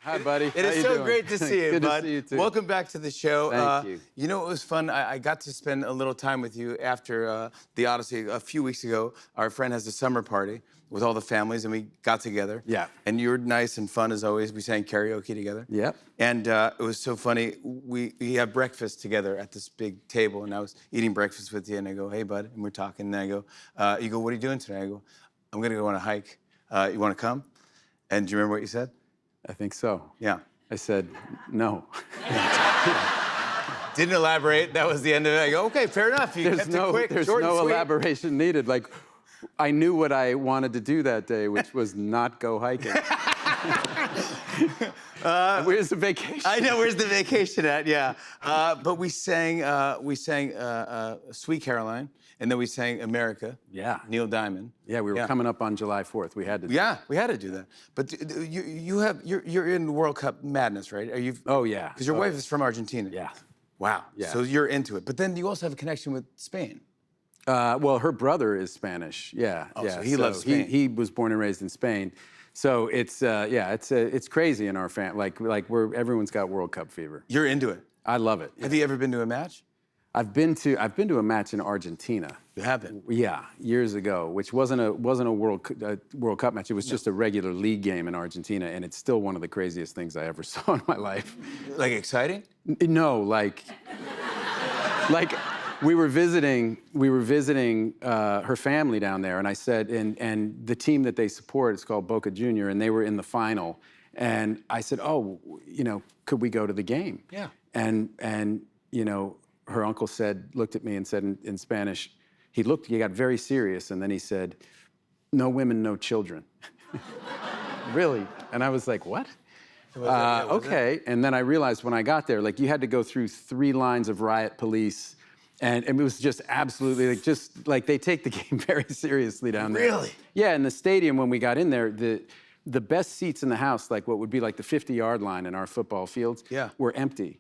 Hi, buddy. It is so great to see you, Good bud. to see you, too. Welcome back to the show. Thank you. You know, it was fun. I got to spend a little time with you after the Odyssey. A few weeks ago, our friend has a summer party with all the families, and we got together. Yeah. And you were nice and fun, as always. We sang karaoke together. Yep. And it was so funny. We had breakfast together at this big table, and I was eating breakfast with you, and I go, hey, bud, and we're talking, and I go, you go, what are you doing today? I go, I'm gonna go on a hike. You wanna come? And do you remember what you said? I think so. Yeah. I said, no. Didn't elaborate. That was the end of it. I go, okay, fair enough. You kept it quick, there's short and no sweet. elaboration needed. Like, I knew what I wanted to do that day, which was not go hiking. Where's the vacation? I know, where's the vacation at? Yeah. But we sang Sweet Caroline, and then we sang America. Yeah. Neil Diamond. Yeah, we were coming up on July 4th. We had to. Yeah, we had to do that. But you're in World Cup madness, right? Are you? Oh, yeah. Because your wife is from Argentina. Yeah. Wow. Yeah. So you're into it. But then you also have a connection with Spain. Well, her brother is Spanish. Yeah. Oh, yeah. so he loves Spain. He was born and raised in Spain. So it's it's crazy in our family. Like everyone's got World Cup fever. You're into it. I love it. Have you ever been to a match? I've been to a match in Argentina. You haven't? Yeah, years ago, which wasn't a World Cup match. It was just a regular league game in Argentina, and it's still one of the craziest things I ever saw in my life. Like exciting? No, like we were visiting her family down there, and I said, and the team that they support is called Boca Junior, and they were in the final, and I said, oh, you know, could we go to the game? Yeah. And you know, her uncle looked at me and said in Spanish, he got very serious, and then he said, no women, no children. Really? And I was like, what? Okay. And then I realized when I got there, like, you had to go through 3 lines of riot police, and it was just absolutely like they take the game very seriously down there. Really? Yeah, in the stadium when we got in there, the best seats in the house, like what would be like the 50-yard line in our football fields, were empty.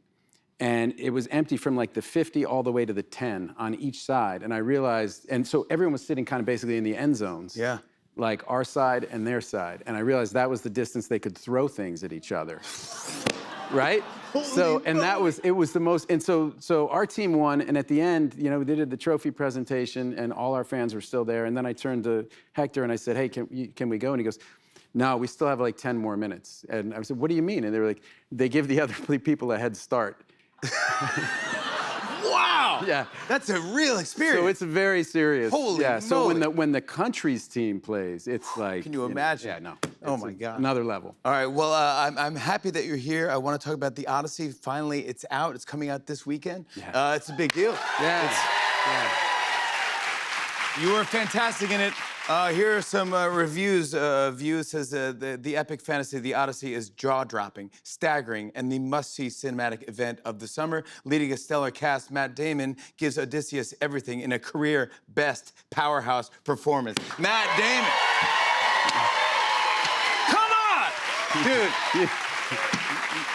And it was empty from like the 50 all the way to the 10 on each side. And I realized, and so everyone was sitting kind of basically in the end zones. Yeah. Like our side and their side. And I realized that was the distance they could throw things at each other. Right? So, and it was the most, and so our team won, and at the end, you know, they did the trophy presentation, and all our fans were still there. And then I turned to Hector and I said, hey, can we go? And he goes, no, we still have like 10 more minutes. And I said, what do you mean? And they were like, they give the other people a head start. Wow! Yeah. That's a real experience. So it's very serious. Holy yeah. So moly. when the country's team plays, it's like. Can you imagine? Yeah, no. Oh It's my God. Another level. All right, well, I'm happy that you're here. I want to talk about The Odyssey. Finally, it's out. It's coming out this weekend. Yeah. It's a big deal. Yeah. You were fantastic in it. Here are some reviews. View says the epic fantasy, The Odyssey, is jaw-dropping, staggering, and the must-see cinematic event of the summer. Leading a stellar cast, Matt Damon gives Odysseus everything in a career-best powerhouse performance. Matt Damon! Come on! Dude.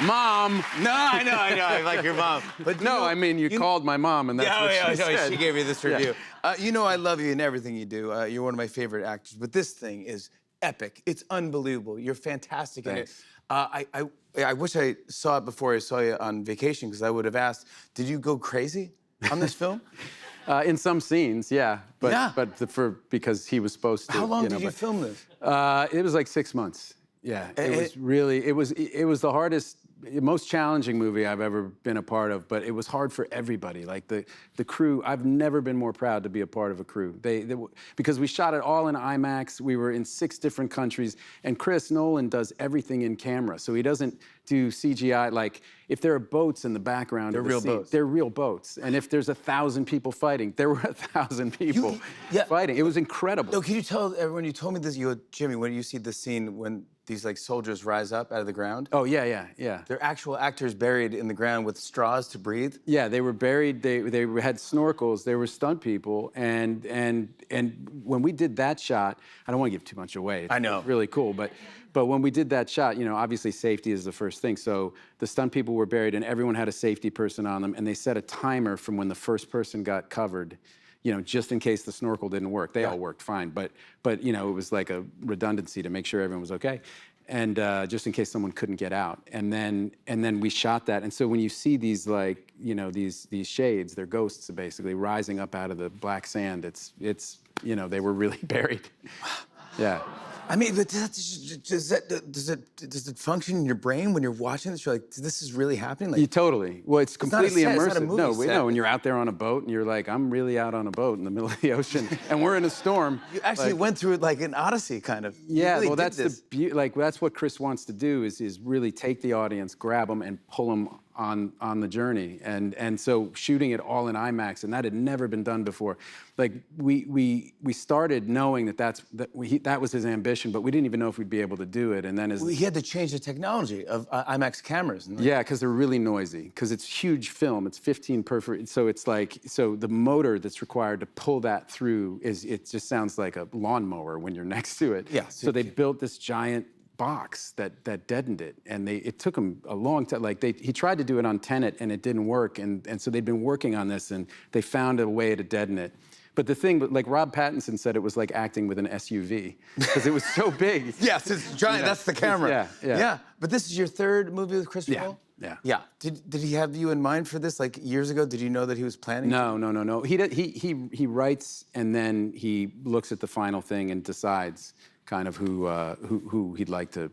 Mom! No, I know, I like your mom. But No, I mean, you called my mom, and that's what she said. She gave you this review. Yeah. You know I love you in everything you do. You're one of my favorite actors, but this thing is epic. It's unbelievable. You're fantastic in it. I wish I saw it before I saw you on vacation, because I would have asked, did you go crazy on this film? In some scenes, yeah. But because he was supposed to. How long did you but, film this? It was like 6 months. Yeah, it was really, it was the hardest, most challenging movie I've ever been a part of, but it was hard for everybody. Like the crew, I've never been more proud to be a part of a crew. Because we shot it all in IMAX, we were in 6 different countries, and Chris Nolan does everything in camera, so he doesn't do CGI. Like, if there are boats in the background, they're real boats. They're real boats. And if there's 1,000 people fighting, there were 1,000 people fighting. It was incredible. No, can you tell everyone, you told me this, you go, Jimmy, when you see the scene when these like soldiers rise up out of the ground? Oh, yeah. They're actual actors buried in the ground with straws to breathe? Yeah, they were buried, they had snorkels, they were stunt people, and when we did that shot, I don't want to give too much away. I know. It's really cool, but when we did that shot, you know, obviously safety is the first thing. So the stunt people were buried, and everyone had a safety person on them, and they set a timer from when the first person got covered, you know, just in case the snorkel didn't work. They all worked fine, but you know, it was like a redundancy to make sure everyone was okay. and just in case someone couldn't get out. And then we shot that. And so when you see these like, you know, these shades, they're ghosts basically rising up out of the black sand. It's you know, they were really buried. Yeah. I mean, but does it function in your brain when you're watching this? You're like, this is really happening? Like, Totally. Well, it's completely not a set, immersive. it's not a movie No, set. no, and you're out there on a boat, and you're like, I'm really out on a boat in the middle of the ocean, and we're in a storm. You actually went through it like an Odyssey, kind of. You Yeah, really well, did that's this. like that's what Chris wants to do is really take the audience, grab them, and pull them on the journey. And so shooting it all in IMAX, and that had never been done before. Like we started knowing that was his ambition, but we didn't even know if we'd be able to do it. And then as He had to change the technology of IMAX cameras. And like, yeah, because they're really noisy. Because it's huge film. It's 15 perfect. So it's like the motor that's required to pull that through it just sounds like a lawnmower when you're next to it. Yeah. So they built this giant box that deadened it, and it took him a long time. Like he tried to do it on Tenet, and it didn't work. And so they'd been working on this, and they found a way to deaden it. But the thing, like Rob Pattinson said, it was like acting with an SUV because it was so big. Yes, it's giant. Yeah. That's the camera. Yeah. But this is your third movie with Christopher Yeah, Nolan? yeah. Yeah. Did he have you in mind for this like years ago? Did you know that he was planning? No. He writes, and then he looks at the final thing and decides kind of who he'd like to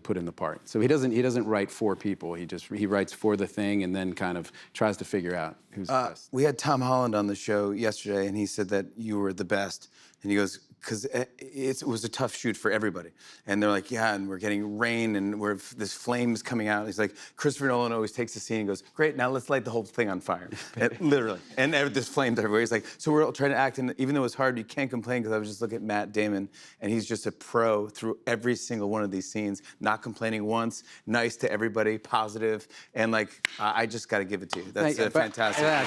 put in the part. So he doesn't write for people. He writes for the thing, and then kind of tries to figure out who's the best. We had Tom Holland on the show yesterday, and he said that you were the best. And he goes, because it was a tough shoot for everybody. And they're like, yeah, and we're getting rain, and this flame's coming out. He's like, Christopher Nolan always takes the scene and goes, great, now let's light the whole thing on fire. Literally. And there's flames everywhere. He's like, so we're all trying to act, and even though it's hard, you can't complain, because I was just looking at Matt Damon, and he's just a pro through every single one of these scenes, not complaining once, nice to everybody, positive, and like, I just got to give it to you. That's fantastic. Yeah,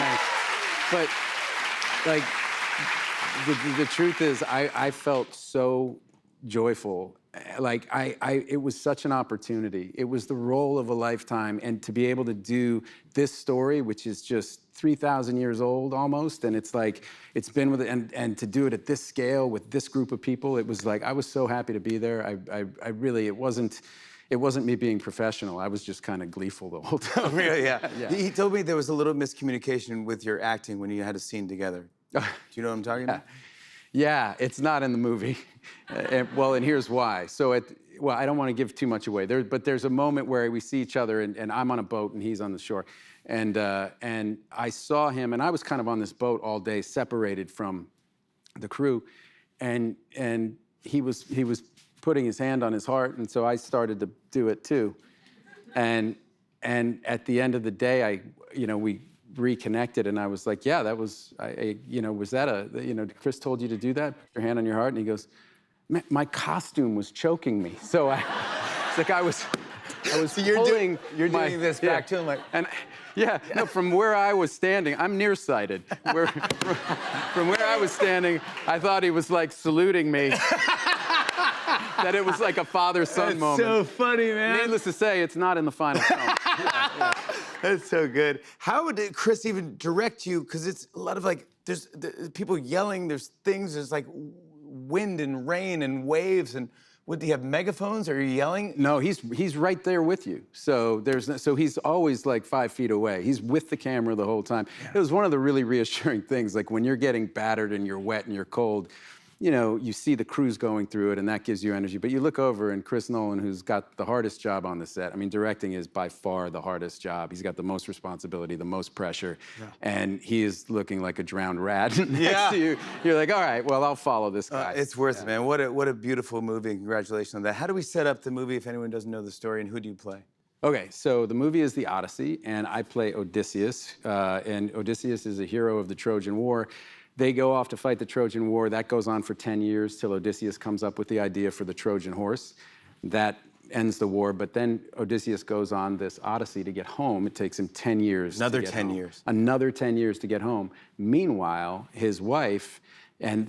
thanks. But like, the truth is, I felt so joyful. Like it was such an opportunity. It was the role of a lifetime, and to be able to do this story, which is just 3,000 years old almost, and it's like it's been with it, and to do it at this scale with this group of people, it was like I was so happy to be there. I really, it wasn't me being professional. I was just kind of gleeful the whole time. Really, yeah. He told me there was a little miscommunication with your acting when you had a scene together. Do you know what I'm talking about? Yeah, it's not in the movie. And here's why. So I don't want to give too much away. But there's a moment where we see each other, and I'm on a boat and he's on the shore. And I saw him, and I was kind of on this boat all day, separated from the crew. And he was putting his hand on his heart, and so I started to do it too. And at the end of the day, we reconnected, and I was like, yeah, that was, was that Chris told you to do that? Put your hand on your heart? And he goes, my costume was choking me. So it's like I was So you're pulling doing this back to him, like, and no, from where I was standing, I'm nearsighted. From where I was standing, I thought he was like saluting me. That it was like a father-son moment. So funny, man. Needless to say, it's not in the final film. That's so good. How did Chris even direct you? Because it's a lot of like, there's people yelling, there's things, there's like wind and rain and waves, and do you have megaphones? Are you yelling? No, he's right there with you. So he's always like 5 feet away. He's with the camera the whole time. Yeah. It was one of the really reassuring things, like when you're getting battered and you're wet and you're cold, you see the crews going through it, and that gives you energy. But you look over, and Chris Nolan, who's got the hardest job on the set, I mean, directing is by far the hardest job. He's got the most responsibility, the most pressure, and he is looking like a drowned rat next to you. You're like, all right, well, I'll follow this guy. It's worth it, man. What a beautiful movie, and congratulations on that. How do we set up the movie if anyone doesn't know the story, and who do you play? Okay, so the movie is The Odyssey, and I play Odysseus, and Odysseus is a hero of the Trojan War. They go off to fight the Trojan War. That goes on for 10 years till Odysseus comes up with the idea for the Trojan horse. That ends the war, but then Odysseus goes on this odyssey to get home. It takes him 10 years Another to get 10 home. years. Another 10 years to get home. Meanwhile, his wife, they've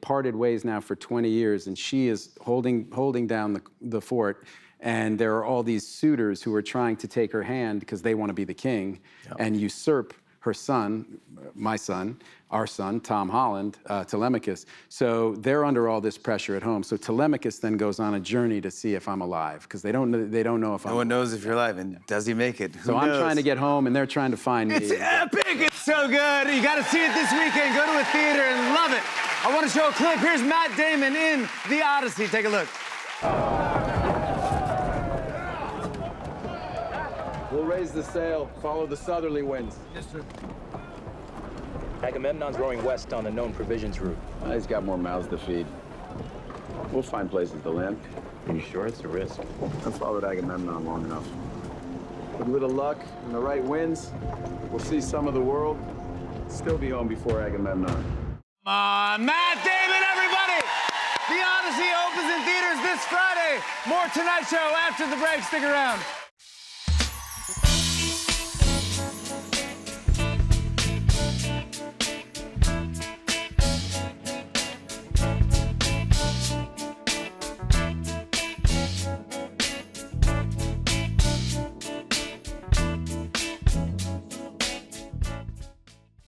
parted ways now for 20 years, and she is holding down the fort. And there are all these suitors who are trying to take her hand because they want to be the king and usurp her son, my son, our son, Tom Holland, Telemachus. So they're under all this pressure at home. So Telemachus then goes on a journey to see if I'm alive, because they don't know if I'm. No one knows if you're alive, and does he make it? So I'm trying to get home, and they're trying to find me. It's epic! It's so good! You gotta see it this weekend. Go to a theater and love it. I want to show a clip. Here's Matt Damon in The Odyssey. Take a look. We'll raise the sail, follow the southerly winds. Yes, sir. Agamemnon's rowing west on the known provisions route. He's got more mouths to feed. We'll find places to land. Are you sure it's a risk? I've followed Agamemnon long enough. With a little luck and the right winds, we'll see some of the world. Still be home before Agamemnon. Come on, Matt Damon, everybody! The Odyssey opens in theaters this Friday. More Tonight Show after the break. Stick around.